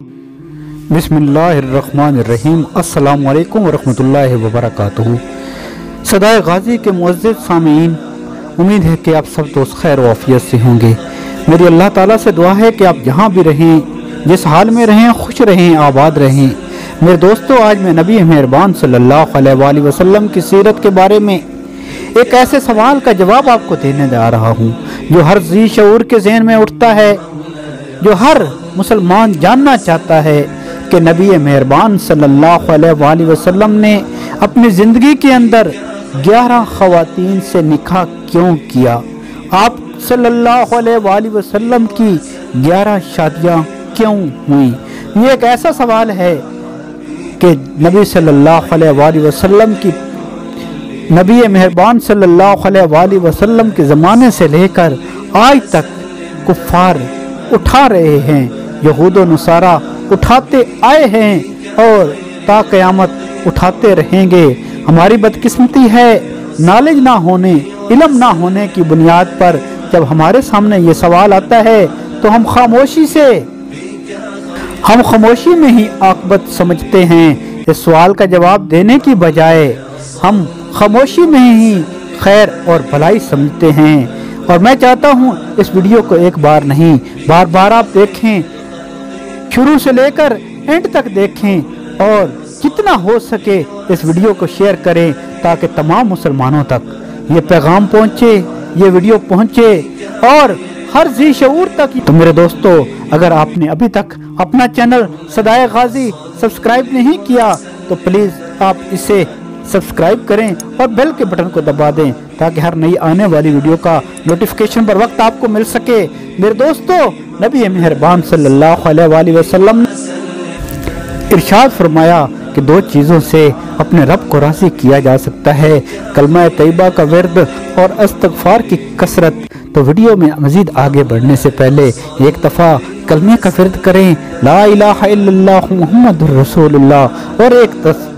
बिस्मिल्लाहिर्रहमानिर्रहीम। अस्सलामु अलैकुम वरहमतुल्लाहि वबरकातुहू। सदाए गाजी के मुअज़्ज़िज़ सामीन, उम्मीद है कि आप सब दोस्त खैर वाफियत से होंगे। मेरी अल्लाह ताला से दुआ है कि आप जहाँ भी रहें, जिस हाल में रहें, खुश रहें, आबाद रहें। मेरे दोस्तों, आज मैं नबी मेहरबान सल्लल्लाहु अलैहि वसल्लम की सीरत के बारे में एक ऐसे सवाल का जवाब आपको देने जा रहा हूँ जो हर ज़ी शऊर के ज़हन में उठता है, जो हर मुसलमान जानना चाहता है कि नबी मेहरबान सल्लल्लाहु अलैहि वसल्लम ने अपनी ज़िंदगी के अंदर 11 खवातीन से निकाह क्यों किया। आप सल्लल्लाहु अलैहि वसल्लम की 11 शादियाँ क्यों हुई। ये एक ऐसा सवाल है कि नबी सल्लल्लाहु अलैहि वसल्लम की नबी मेहरबान सल्लल्लाहु अलैहि वसल्लम के ज़माने से लेकर आज तक कुफ़ार उठा रहे हैं, यहूद व नसारा उठाते आए हैं और ता क़यामत उठाते रहेंगे। हमारी बदकिस्मती है, नॉलेज ना होने, इल्म ना होने की बुनियाद पर जब हमारे सामने ये सवाल आता है तो हम खामोशी में ही आक़िबत समझते हैं। इस सवाल का जवाब देने की बजाय हम खामोशी में ही खैर और भलाई समझते हैं। और मैं चाहता हूँ इस वीडियो को एक बार नहीं, बार बार आप देखें, शुरू से लेकर एंड तक देखें और जितना हो सके इस वीडियो को शेयर करें ताकि तमाम मुसलमानों तक ये पैगाम पहुँचे, ये वीडियो पहुँचे और हर ज़ी शऊर तक। तो मेरे दोस्तों, अगर आपने अभी तक अपना चैनल सदाए गाजी सब्सक्राइब नहीं किया तो प्लीज़ आप इसे सब्सक्राइब करें और बेल के बटन को दबा दें ताकि हर नई आने वाली वीडियो का नोटिफिकेशन बर वक्त आपको मिल सके। मेरे दोस्तों, नबी मेहरबान सल्लल्लाहु अलैहि वसल्लम ने इरशाद फरमाया कि 2 चीज़ों से अपने रब को राज़ी किया जा सकता है, कलमा तैयबा का विर्द और इस्तग़फ़ार की कसरत। तो वीडियो में मज़ीद आगे बढ़ने से पहले एक दफ़ा कलमे का विर्द करें, ला इलाहा इल्लल्लाह मुहम्मदुर रसूलुल्लाह, और एक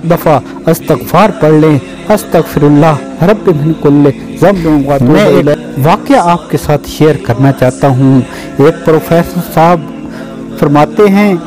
दफ़ा इस्तग़फ़ार पढ़ लें, अस्तग़फ़िरुल्लाह रब्बी मिन कुल्लि ज़ंब। मैं एक वाक़या आपके साथ शेयर करना चाहता हूँ। एक प्रोफेसर साहब फरमाते हैं,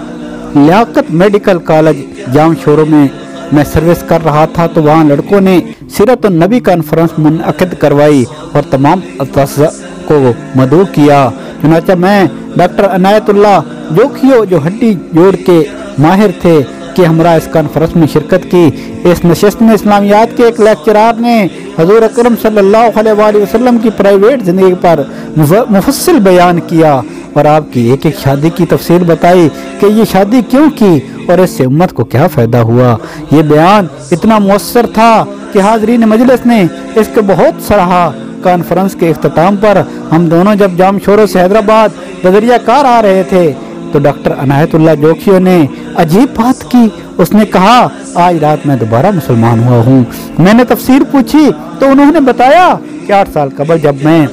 लियाकत मेडिकल कॉलेज जाम शोरों में मैं सर्विस कर रहा था तो वहाँ लड़कों ने सीरत नबी कॉन्फ्रेंस मुनअक़िद करवाई और तमाम असातिज़ा को मदऊ किया। चुनांचे मैं डॉक्टर अनायतुल्लाह जोखियो जो हड्डी जोड़ के माहिर थे कि हमरा इस कॉन्फ्रेंस में शिरकत की। इस नशस्त में इस्लामियात के एक लेक्चरार ने हज़ूर अकरम सल्लल्लाहु अलैहि वसल्लम की प्राइवेट ज़िंदगी पर मुफस्सिल बयान किया और आपकी एक एक शादी की तफसील बताई कि ये शादी क्यों की और इससे उम्मत को क्या फ़ायदा हुआ। ये बयान इतना मुअस्सर था कि हाज़रीन मजलिस ने इसको बहुत सराहा। कॉन्फ्रेंस के इख्तिताम पर हम दोनों जब जाम शोरों से हैदराबाद बदरिया कार आ रहे थे तो डॉक्टर अनायतुल्लाह जोखियो ने अजीब बात की। उसने कहा, आज रात मैं दोबारा मुसलमान हुआ हूँ। मैंने तफसीर पूछी तो उन्होंने बताया कि 8 साल कबल जब मैं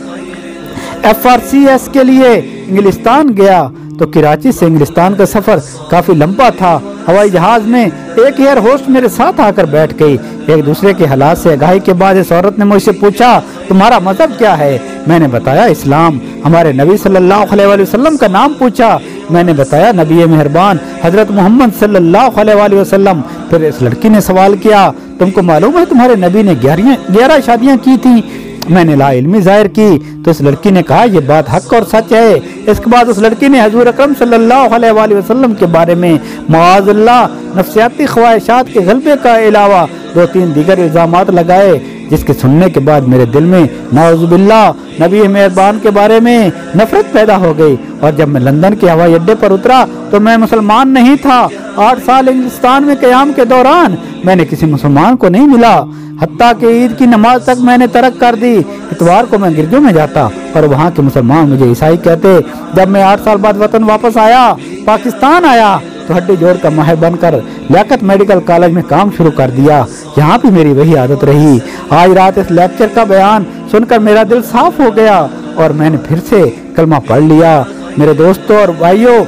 FRCS के लिए इंग्लिस्तान गया तो कराची से इंग्लिस्तान का सफ़र काफ़ी लंबा था। हवाई जहाज़ में एक एयर होस्ट मेरे साथ आकर बैठ गई। एक दूसरे के हालात से आगाही के बाद इस औरत ने मुझसे पूछा, तुम्हारा मज़हब क्या है। मैंने बताया इस्लाम। हमारे नबी सल्लल्लाहु अलैहि वसल्लम का नाम पूछा। मैंने बताया नबी मेहरबान हज़रत मुहम्मद सल्लल्लाहु अलैहि वसल्लम। फिर इस लड़की ने सवाल किया, तुमको मालूम है तुम्हारे नबी ने 11 शादियाँ की थी। मैंने ला इल्मी ज़ाहिर की तो इस लड़की ने कहा, यह बात हक और सच है। इसके बाद उस लड़की ने हज़ूर अकरम सल्लल्लाहु अलैहि वसल्लम के बारे में माअज़ल्लाह नफ्सियाती ख्वाहिशात के गलबे का अलावा 2-3 दीगर इल्ज़ामात लगाए, जिसके सुनने के बाद मेरे दिल में नाउज़ुबिल्लाह नबी मेहरबान के बारे में नफरत पैदा हो गई। और जब मैं लंदन के हवाई अड्डे पर उतरा तो मैं मुसलमान नहीं था। 8 साल इंग्लिस्तान में क़याम के दौरान मैंने किसी मुसलमान को नहीं मिला। हत्ता कि ईद की नमाज तक मैंने तर्क कर दी। इतवार को मैं गिरजों में जाता और वहाँ के मुसलमान मुझे ईसाई कहते। जब मैं 8 साल बाद वतन वापस आया, पाकिस्तान आया तो हड्डी जोड़ का माहिर बनकर लियाकत मेडिकल कॉलेज में काम शुरू कर दिया। यहाँ भी मेरी वही आदत रही। आज रात इस लेक्चर का बयान सुनकर मेरा दिल साफ हो गया और मैंने फिर से कलमा पढ़ लिया। मेरे दोस्तों और भाइयों,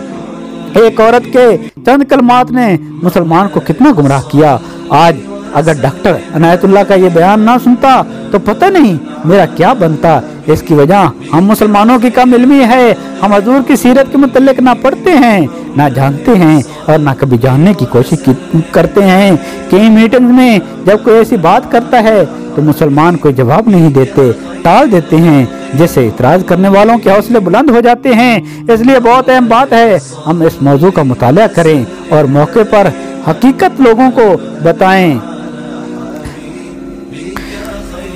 एक औरत के चंद कलमात ने मुसलमान को कितना गुमराह किया। आज अगर डॉक्टर अनायतुल्लाह का ये बयान ना सुनता तो पता नहीं मेरा क्या बनता। इसकी वजह हम मुसलमानों की कम इल्मी है। हम हजूर की सीरत के मुतल्लिक ना पढ़ते हैं, ना जानते हैं और ना कभी जानने की कोशिश करते हैं। कई मीटिंग में जब कोई ऐसी बात करता है तो मुसलमान कोई जवाब नहीं देते, टाल देते हैं, जैसे इतराज करने वालों के हौसले बुलंद हो जाते हैं। इसलिए बहुत अहम बात है हम इस मौजू का मुताला करें और मौके पर हकीकत लोगों को बताएं।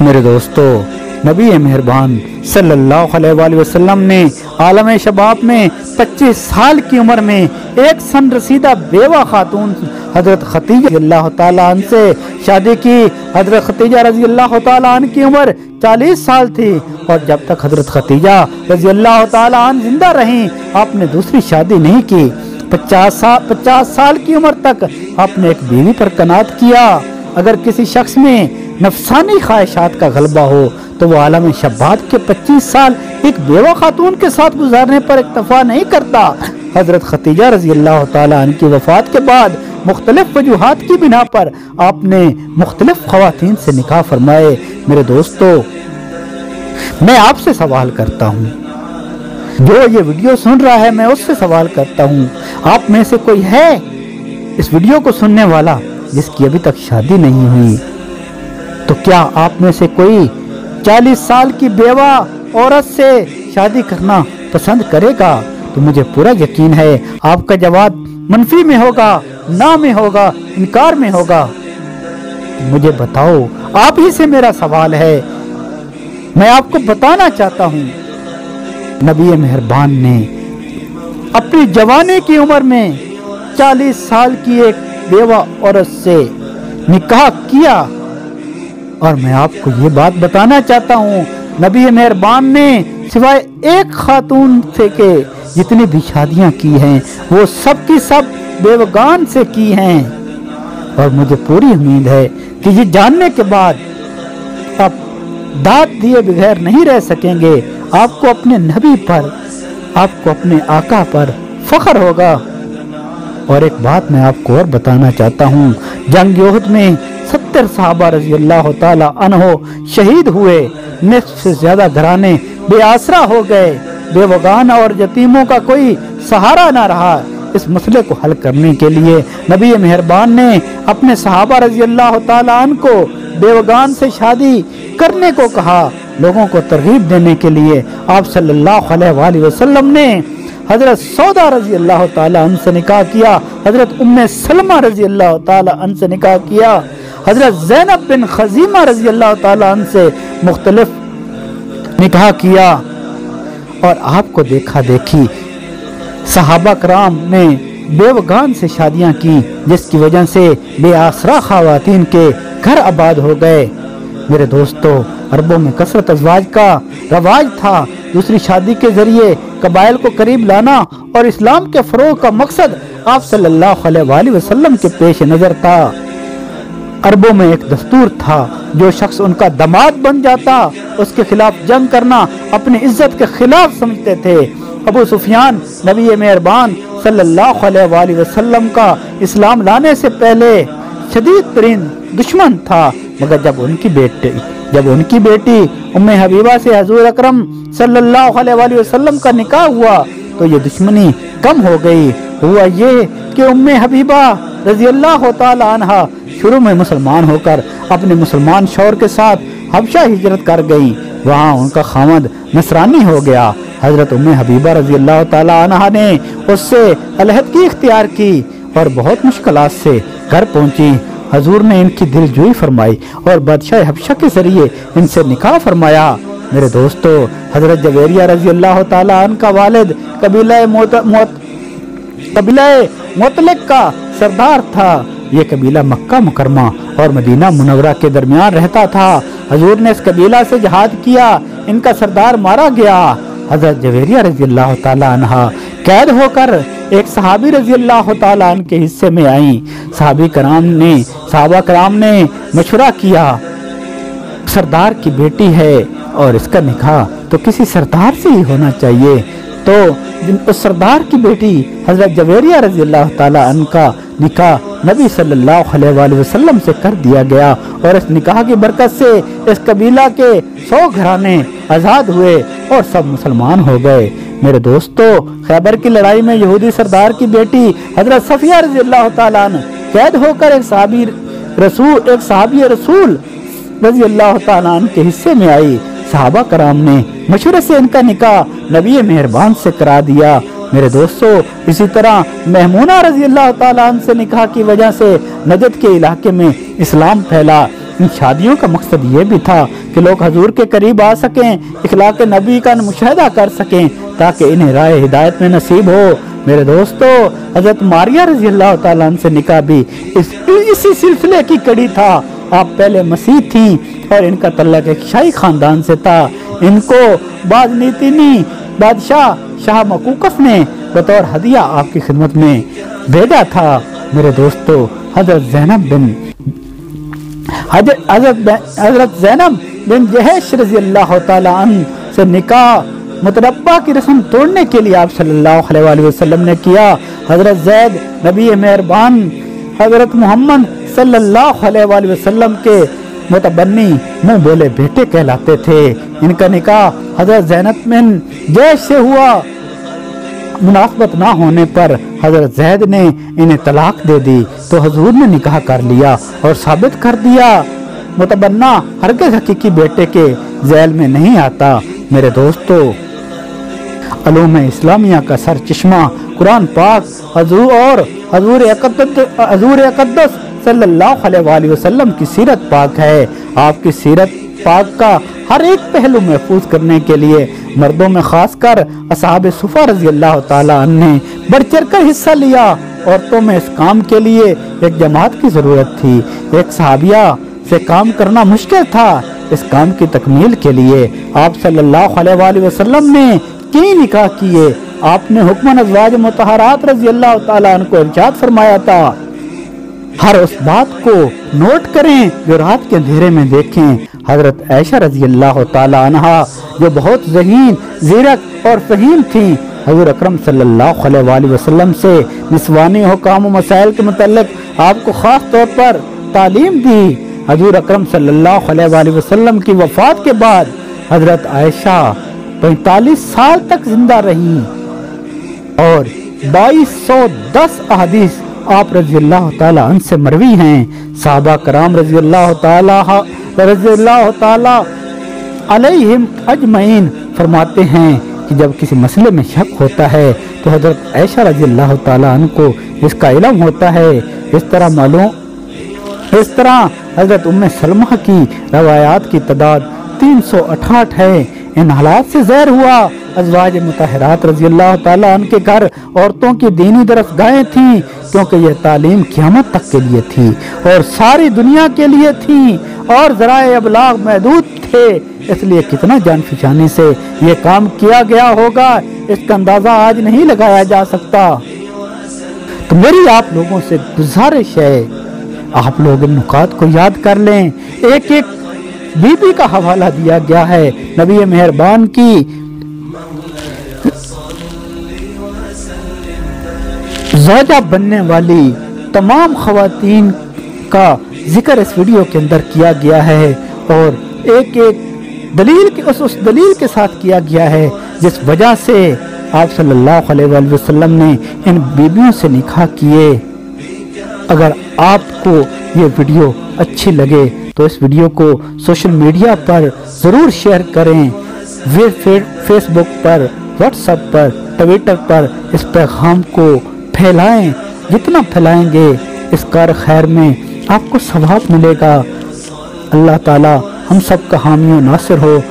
मेरे दोस्तों, नबी मेहरबान सल्लल्लाहु अलैहि वसल्लम ने आलम शबाब में 25 साल की उम्र में एक सन रसीदा बेवा खातून हजरत खतीजा रज़ी अल्लाह तआला अन्हा से शादी की। हजरत खतीजा रज़ी अल्लाह तआला अन्हा की उम्र 40 साल थी और जब तक हजरत खतीजा रज़ी अल्लाह तआला अन्हा जिंदा रहीं आपने दूसरी शादी नहीं की। 50 साल की उम्र तक आपने एक बीवी पर कनात किया। अगर किसी शख्स में नफसानी ख्वाहिशात का गलबा हो तो वो आलम शबाब के 25 साल एक बेवा खातून के साथ गुजारने पर इक्तफा नहीं करता। हजरत खतीजा रज़ी अल्लाह तआला अन्हा की वफात के बाद मुख्तलिफ वजूहात की बिना पर आपने मुख्तलिफ खवातीन से निकाह फरमाए। मेरे दोस्तों, मैं आपसे सवाल करता हूँ, जो ये वीडियो सुन रहा है मैं उससे सवाल करता हूँ, आप में से कोई है इस वीडियो को सुनने वाला जिसकी अभी तक शादी नहीं हुई? तो क्या आप में से कोई 40 साल की बेवा औरत से शादी करना पसंद करेगा? तो मुझे पूरा यकीन है आपका जवाब मनफी में होगा, ना में होगा, इनकार में होगा। तो मुझे बताओ, आप ही से मेरा सवाल है, मैं आपको बताना चाहता हूँ, नबी मेहरबान ने अपनी जवानी की उम्र में 40 साल की एक बेवा औरत से निकाह किया। और मैं आपको ये बात बताना चाहता हूँ, नबी मेहरबान ने सिवाय एक खातून से के जितनी भी शादियाँ की हैं वो सब की सब बेवगान से की हैं। और मुझे पूरी उम्मीद है कि ये जानने के बाद आप दाद दिए बगैर नहीं रह सकेंगे। आपको अपने नबी पर, आपको अपने आका पर फख्र होगा। और एक बात मैं आपको और बताना चाहता हूँ, जंग उहद में 70 सहाबा रज़ी अल्लाह तआला अन्हो शहीद हुए। निस्फ से ज्यादा घराने बेआसरा हो गए। बेवगान और यतीमों का कोई सहारा ना रहा। इस मसले को हल करने के लिए नबी मेहरबान ने अपने सहाबा रज़ी अल्लाह तआला अन्हो को बेवगान से शादी करने को कहा। लोगों को तरगीब देने के लिए आप सल्लल्लाहु अलैहि वसल्लम ने हजरत सौदा रज़ी अल्लाह तआला अन्हा से निकाह किया, हजरत उम्मे सलमा रज़ी अल्लाह तआला अन्हा से निकाह किया, हजरत ज़ैनब बिन खज़ीमा रज़ी अल्लाह तआला अन्हा से मुख्तलिफ निकाह किया। और आपको देखा देखी सहाबा कराम ने बेवगान से शादियां की, जिसकी वजह से बेआसरा खवातीन के घर आबाद हो गए। मेरे दोस्तों, अरबों में कसरत अज़वाज का रवाज था। दूसरी शादी के जरिए कबाइल को करीब लाना और इस्लाम के फरोग का मकसद आप सल्लल्लाहु अलैहि वसल्लम के पेश नजर था। अरबों में एक दस्तूर था, जो शख्स उनका दामाद बन जाता उसके खिलाफ जंग करना अपनी इज्जत के खिलाफ समझते थे। अबू सुफियान नबी मेहरबान सल्लल्लाहु अलैहि वसल्लम का इस्लाम लाने से पहले शदीद तरीन दुश्मन था, मगर जब उनकी बेटी उम्मे हबीबा से हजूर अकरम सल्लल्लाहु अलैहि वसल्लम का निकाह हुआ तो ये दुश्मनी कम हो गई। हुआ ये कि उम्मे हबीबा रज़ी अल्लाह तआला अन्हा शुरू में मुसलमान होकर अपने मुसलमान शौहर के साथ हबशा हिजरत कर गई। वहाँ उनका खामद नसरानी हो गया। हजरत उम्मे हबीबा रज़ी अल्लाह तआला अन्हा ने उससे अलहदगी इख्तियार की और बहुत मुश्किलात से घर पहुंची। हजूर ने इनकी दिलजोई फरमाई और बादशाह हबशा के जरिए इनसे निकाह फरमाया। मेरे दोस्तों, हजरत जवेरिया रज़ी अल्लाह तआला अन्हा का वालिद कबीला मुतलिक का सरदार था। ये कबीला मक्का मुकरमा और मदीना मुनव्वरा के दरमियान रहता था। हजूर ने इस कबीला से जिहाद किया, इनका सरदार मारा गया। हजरत जवेरिया रज़ी अल्लाह तआला अन्हा कैद होकर एक सहाबी रज़ी अल्लाह तआला अन्हा के हिस्से में आई। सहाबा कराम ने मशवरा किया, सरदार की बेटी है और इसका निकाह तो किसी सरदार से ही होना चाहिए। तो उस सरदार की बेटी हजरत जवेरिया रजी अल्लाह ताला अन्हा का निकाह नबी सल्लल्लाहु अलैहि वसल्लम से कर दिया गया और इस निकाह की बरकत से इस कबीला के 100 घराने आज़ाद हुए और सब मुसलमान हो गए। मेरे दोस्तों, खैबर की लड़ाई में यहूदी सरदार की बेटी हजरत सफिया रजी अल्लाह ताला अन्हा कैद होकर एक सहाबी रसूल रजी अल्लाह ताला अन्हु के हिस्से में आई। सहाबा कराम ने मशवरे से इनका निकाह नबी मेहरबान से करा दिया। मेरे दोस्तों, इसी तरह महमूना रजी अल्लाह ताला अन्हा से निकाह की वजह से नजद के इलाके में इस्लाम फैला। इन शादियों का मकसद ये भी था कि लोग हजूर के करीब आ सकें, इखलाक नबी का मुशाहिदा कर सकें, ताकि इन्हें राह हिदायत में नसीब हो। मेरे दोस्तों, हजरत मारिया रजी अल्लाह ताला अन्हा से निकाह भी इसी सिलसिले की कड़ी था। आप पहले मसीह थी और इनका तल्लक एक शाही खानदान से था। इनको बाज़नीतिनी बादशाह शाह मकूकस ने बतौर हदिया आपकी खिदमत में भेजा था। मेरे दोस्तों, हजरत ज़ैनब बिन जहश रज़ी अल्लाह ताला अन्हा से निकाह मुतरब्बा की रस्म तोड़ने के लिए आप सल्लल्लाहु अलैहि वसल्लम ने किया। हजरत ज़ैद नबी मेहरबान हजरत मोहम्मद सल्लल्लाहु अलैहि वसल्लम के मुतबन्नी मुंह बोले बेटे कहलाते थे। इनका निकाह हजरत ज़ैनब बिन जहश से हुआ। मुनासबत ना होने पर हजरत ज़ैद ने इन्हें तलाक दे दी तो हजूर ने निकाह कर लिया और साबित कर दिया मुतबन्ना हरगिज़ हकीकी बेटे के झैल में नहीं आता। मेरे दोस्तों, अलूम इस्लामिया का सर चश्मा कुरान पाक हजूर अक़दस सल्लल्लाहु अलैहि वसल्लम की सीरत पाक है। आपकी सीरत पाक का हर एक पहलू महफूज करने के लिए मर्दों में खासकर असहाब सुफ़ा रज़ी अल्लाह ताला अन्हु ने बढ़ चढ़ कर हिस्सा लिया। औरतों में इस काम के लिए एक जमात की ज़रूरत थी। एक सहाबिया से काम करना मुश्किल था। इस काम की तकमील के लिए आप सल्लल्लाहु अलैहि वसल्लम ने कई निकाह किए। आपने हुक्मन अज़वाज मुतहरात रज़ी अल्लाह ताला अन्हु को इरशाद फरमाया था, हर उस बात को नोट करें जो रात के अंधेरे में देखें। हजरत आयशा रजी अल्लाह ताला अन्हा जो बहुत ज़हीन, ज़ीरक और फ़हीम थी, हजूर अकरम सल्लल्लाहु अलैहि वसल्लम से निस्वानी हुकाम व मसाइल के मुतल्लिक़ आपको ख़ास तौर पर तालीम दी। हजूर अकरम सल्लल्लाहु अलैहि वसल्लम की वफ़ात के बाद हजरत आयशा 45 साल तक जिंदा रही और 2210 अहदीस आप रज़ी अल्लाह ताला अन्हु से मरवी हैं। सहाबा कराम रज़ी अल्लाह ताला अलैहिम अजमईन फरमाते हैं कि जब किसी मसले में शक होता है तो हजरत आयशा रज़ी अल्लाह ताला अन्हा को इसका इल्म होता है। इस तरह हजरत उम्मे सलमा की रवायात की तादाद 368 है। इन हालात से ज़ाहिर हुआ अज़वाज मुतहरात रज़ी अल्लाह ताला अन्हा के घर औरतों की दीनी दरसगाहें थीं, क्योंकि यह तालीम क़यामत तक के लिए थी और सारी दुनिया के लिए थी और ज़राए अबलाग महदूद थे। इसलिए कितना जानफिशानी से ये काम किया गया होगा, इसका अंदाज़ा आज नहीं लगाया जा सकता। तो मेरी आप लोगों से गुजारिश है, आप लोग इन नुकात को याद कर लें। एक एक बीबी का हवाला दिया गया है। नबी मेहरबान की ज़ौजा बनने वाली तमाम खवातीन का जिक्र इस वीडियो के अंदर किया गया है और एक एक दलील के उस दलील के साथ किया गया है जिस वजह से आप सल्लल्लाहु अलैहि वसल्लम ने इन बीबियों से निकाह किए। अगर आपको ये वीडियो अच्छी लगे तो इस वीडियो को सोशल मीडिया पर ज़रूर शेयर करें। फेसबुक पर, व्हाट्सएप पर, ट्विटर पर इस पैगाम को फैलाएं। जितना फैलाएंगे इस कार खैर में आपको सवाब मिलेगा। अल्लाह ताला हम सब का हामी और नासिर हो।